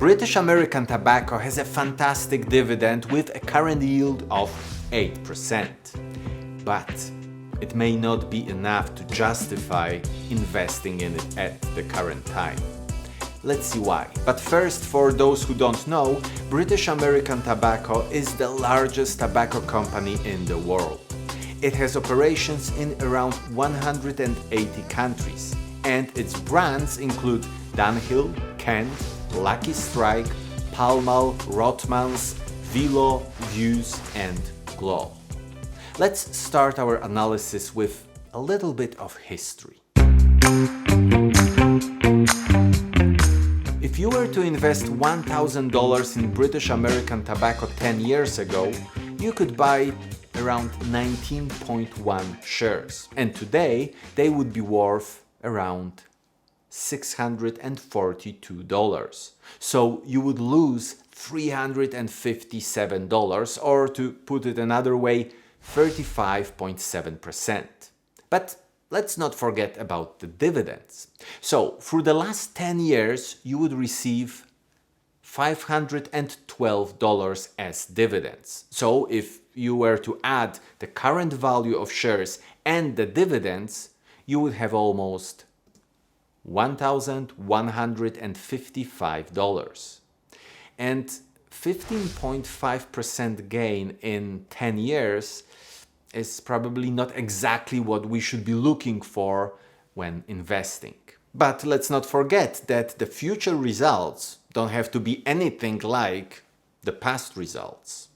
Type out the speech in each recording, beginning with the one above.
British American Tobacco has a fantastic dividend with a current yield of 8%. But it may not be enough to justify investing in it at the current time. Let's see why. But first, for those who don't know, British American Tobacco is the largest tobacco company in the world. It has operations in around 180 countries, and its brands include Dunhill, Kent, Lucky Strike, Pall Mall, Rothmans, Velo, Vuse and Glow. Let's start our analysis with a little bit of history. If you were to invest $1,000 in British American Tobacco 10 years ago, you could buy around 19.1 shares, and today they would be worth around $642. So you would lose $357, or to put it another way, 35.7%. But let's not forget about the dividends. So for the last 10 years, you would receive $512 as dividends. So if you were to add the current value of shares and the dividends, you would have almost $1,155. And 15.5% gain in 10 years is probably not exactly what we should be looking for when investing. But let's not forget that the future results don't have to be anything like the past results.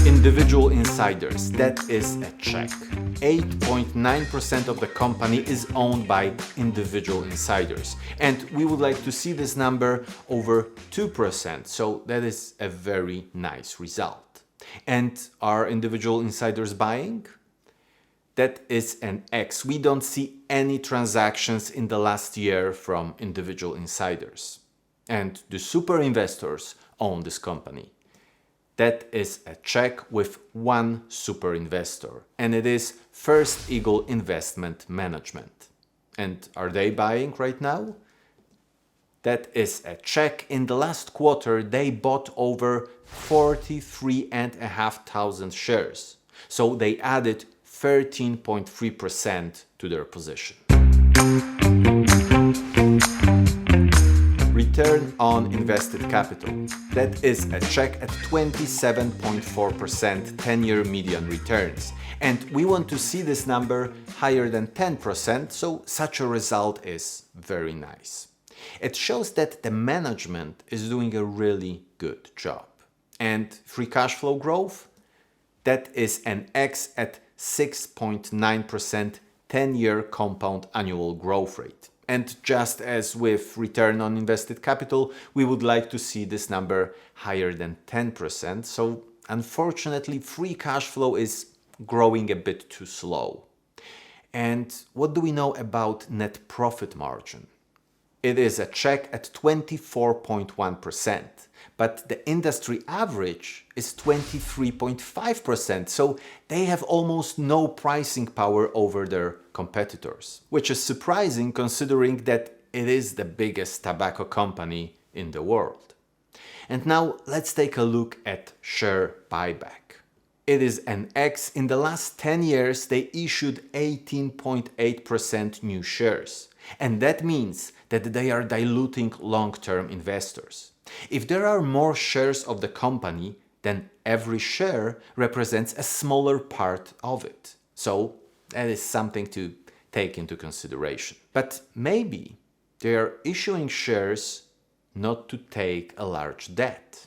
Individual insiders, that is a check. 8.9% of the company is owned by individual insiders, and we would like to see this number over 2%, so that is a very nice result. And are individual insiders buying? That is an X. We don't see any transactions in the last year from individual insiders. And the super investors own this company. That is a check with one super investor, and it is First Eagle Investment Management. And are they buying right now? That is a check. In the last quarter, they bought over 43,500 shares. So they added 13.3% to their position. Return on invested capital. That is a check at 27.4% 10-year median returns. And we want to see this number higher than 10%, so such a result is very nice. It shows that the management is doing a really good job. And free cash flow growth? That is an X at 6.9% 10-year compound annual growth rate. And just as with return on invested capital, we would like to see this number higher than 10%. So unfortunately, free cash flow is growing a bit too slow. And what do we know about net profit margin? It is a check at 24.1%, but the industry average is 23.5%, so they have almost no pricing power over their competitors, which is surprising considering that it is the biggest tobacco company in the world. And now let's take a look at share buyback. It is an X. In the last 10 years, they issued 18.8% new shares. And that means that they are diluting long-term investors. If there are more shares of the company, then every share represents a smaller part of it. So that is something to take into consideration. But maybe they are issuing shares not to take a large debt.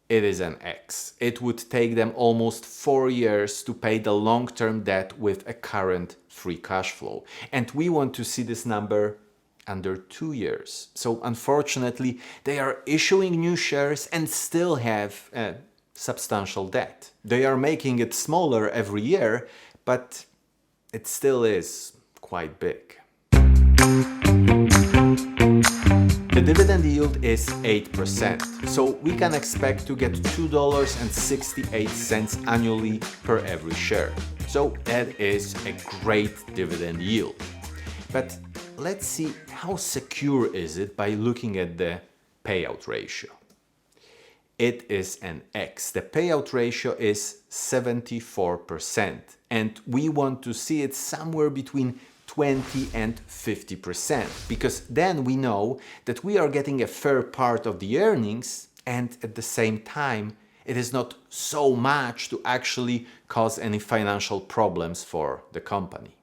It is an X. It would take them almost 4 years to pay the long-term debt with a current free cash flow. And we want to see this number under 2 years. So unfortunately, they are issuing new shares and still have a substantial debt. They are making it smaller every year, but it still is quite big. The dividend yield is 8%, so we can expect to get $2.68 annually per every share. So that is a great dividend yield. But let's see how secure is it by looking at the payout ratio. It is an X. The payout ratio is 74%, and we want to see it somewhere between 20 and 50%, because then we know that we are getting a fair part of the earnings, and at the same time it is not so much to actually cause any financial problems for the company.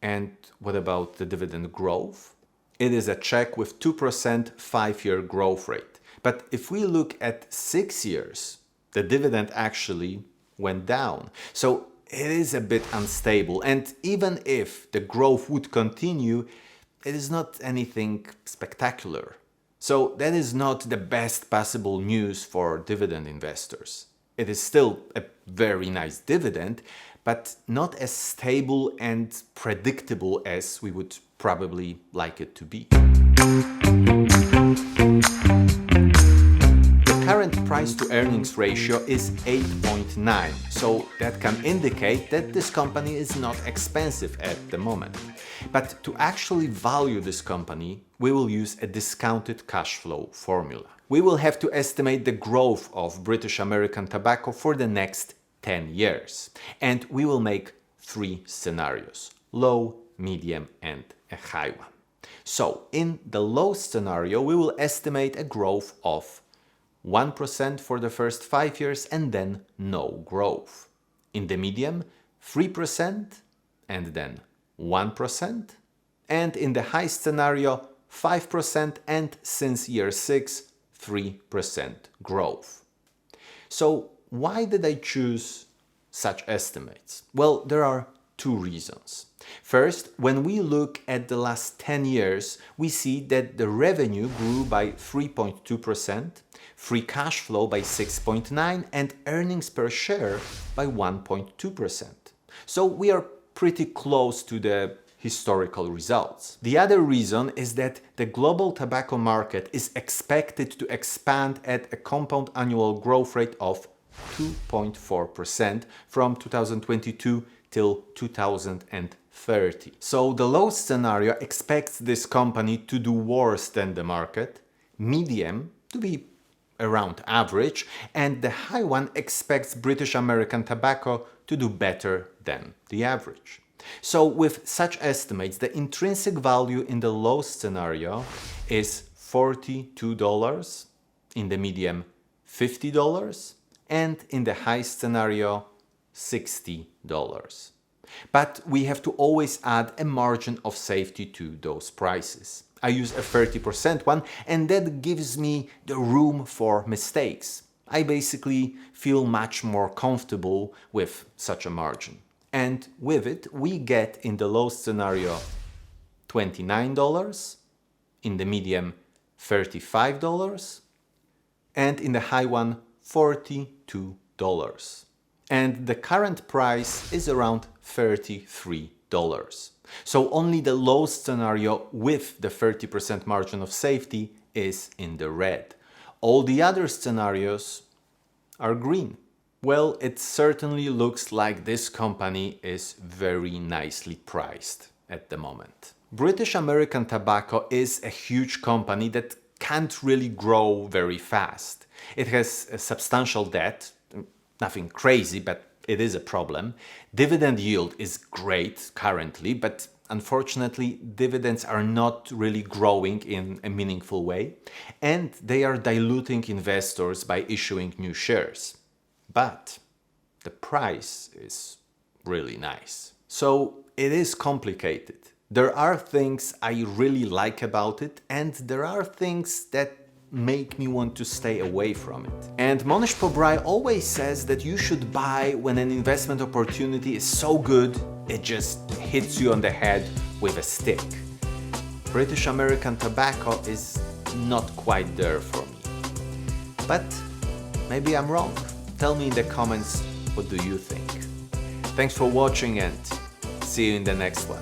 And what about the dividend growth? It is a check with 2% 5-year growth rate. But if we look at 6 years, the dividend actually went down. So it is a bit unstable. And even if the growth would continue, it is not anything spectacular. So that is not the best possible news for dividend investors. It is still a very nice dividend, but not as stable and predictable as we would probably like it to be. The current price to earnings ratio is 8.9, so that can indicate that this company is not expensive at the moment. But to actually value this company, we will use a discounted cash flow formula. We will have to estimate the growth of British American Tobacco for the next 10 years. And we will make 3 scenarios: low, medium, and a high one. So in the low scenario, we will estimate a growth of 1% for the first 5 years and then no growth. In the medium, 3% and then 1%. And in the high scenario, 5% and since year 6, 3% growth. So why did I choose such estimates? Well, there are 2 reasons. First, when we look at the last 10 years, we see that the revenue grew by 3.2%, free cash flow by 6.9%, and earnings per share by 1.2%. So we are pretty close to the historical results. The other reason is that the global tobacco market is expected to expand at a compound annual growth rate of 2.4% from 2022 till 2030. So the low scenario expects this company to do worse than the market, medium to be around average, and the high one expects British American Tobacco to do better than the average. So with such estimates, the intrinsic value in the low scenario is $42, in the medium $50, and in the high scenario $60. But we have to always add a margin of safety to those prices. I use a 30% one, and that gives me the room for mistakes. I basically feel much more comfortable with such a margin. And with it, we get in the low scenario $29, in the medium $35, and in the high one $42. And the current price is around $33. So only the low scenario with the 30% margin of safety is in the red. All the other scenarios are green. Well, it certainly looks like this company is very nicely priced at the moment. British American Tobacco is a huge company that can't really grow very fast. It has a substantial debt, nothing crazy, but it is a problem. Dividend yield is great currently, but unfortunately dividends are not really growing in a meaningful way, and they are diluting investors by issuing new shares. But the price is really nice. So it is complicated. There are things I really like about it, and there are things that make me want to stay away from it. And Monish Pobrai always says that you should buy when an investment opportunity is so good it just hits you on the head with a stick. British American Tobacco is not quite there for me. But maybe I'm wrong. Tell me in the comments, what do you think? Thanks for watching and see you in the next one.